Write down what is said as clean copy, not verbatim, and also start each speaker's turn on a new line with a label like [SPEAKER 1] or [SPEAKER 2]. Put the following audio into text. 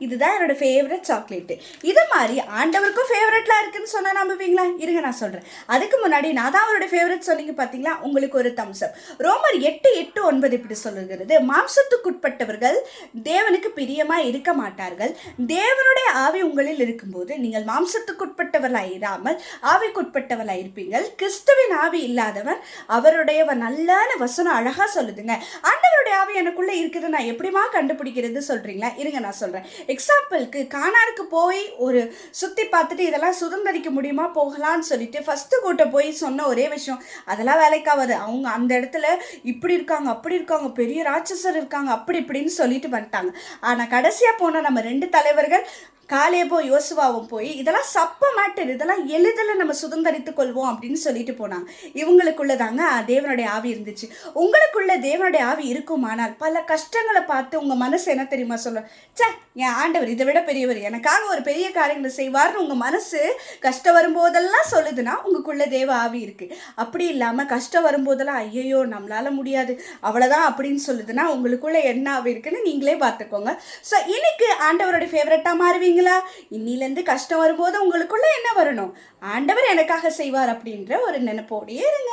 [SPEAKER 1] இதுதான் என்னோட favourite chocolate. இது மாதிரி ஆண்டவருக்கும் ஃபேவரட்லாம் இருக்குன்னு சொன்னால் நம்புவீங்களா? இருங்க நான் சொல்கிறேன். அதுக்கு முன்னாடி நான் தான் அவரோட ஃபேவரட் சொன்னீங்க பார்த்தீங்களா, உங்களுக்கு ஒரு தம்ஸ்அப். ரோமர் 8:8-9 இப்படி சொல்லுகிறது, மாம்சத்துக்குட்பட்டவர்கள் தேவனுக்கு பிரியமாக இருக்க மாட்டார்கள். தேவனுடைய ஆவி உங்களில் இருக்கும்போது நீங்கள் மாம்சத்துக்குட்பட்டவர்களாக இராமல் ஆவிக்குட்பட்டவர்களாக இருப்பீங்கள். கிறிஸ்துவின் ஆவி இல்லாதவன் அவருடையவன் நல்லான வசனம் அழகாக சொல்லுதுங்க. ஆண்டவருடைய ஆவி எனக்குள்ளே இருக்குது, நான் எப்படிமா கண்டுபிடிக்கிறது சொல்கிறீங்களா? இருங்க நான் சொல்கிறேன். எக்ஸாம்பிளுக்கு கானானுக்கு போய் ஒரு சுற்றி பார்த்துட்டு இதெல்லாம் சுதந்திரிக்க முடியுமா போகலான்னு சொல்லிட்டு ஃபஸ்ட்டு கூட்ட போய் சொன்ன ஒரே விஷயம், அதெல்லாம் வேலைக்காவது, அவங்க அந்த இடத்துல இப்படி இருக்காங்க அப்படி இருக்காங்க, பெரிய ராட்சசர் இருக்காங்க அப்படி இப்படின்னு சொல்லிட்டு வந்துட்டாங்க. ஆனால் கடைசியாக போன நம்ம 2 தலைவர்கள் காலேபோ யோசுவாவும் போய் இதெல்லாம் சப்ப மேட்டர், இதெல்லாம் எளிதில் நம்ம சுதந்திரித்துக் கொள்வோம் அப்படின்னு சொல்லிட்டு போனாங்க. இவங்களுக்குள்ள தாங்க தேவனுடைய ஆவி இருந்துச்சு. உங்களுக்குள்ள தேவனுடைய ஆவி இருக்குமானால் பல கஷ்டங்களை பார்த்து உங்கள் மனசு என்ன தெரியுமா சொல்லும், சே என் ஆண்டவர் இதை விட பெரியவர், எனக்காக ஒரு பெரிய காரியங்களை செய்வார்னு உங்கள் மனசு கஷ்டம் வரும்போதெல்லாம் சொல்லுதுன்னா உங்களுக்குள்ள தேவ ஆவி இருக்குது. அப்படி இல்லாமல் கஷ்டம் வரும்போதெல்லாம் ஐயையோ நம்மளால முடியாது அவ்வளோதான் அப்படின்னு சொல்லுதுன்னா உங்களுக்குள்ள என்ன ஆவி இருக்குன்னு நீங்களே பார்த்துக்கோங்க. ஸோ இன்னைக்கு ஆண்டவருடைய ஃபேவரட்டாக மாறுவீங்க. இன்னிலேருந்து கஷ்டம் வரும்போது உங்களுக்குள்ள என்ன வரணும், ஆண்டவர் எனக்காக செய்வார் அப்படின்ற ஒரு நினைப்போடையே இருங்க.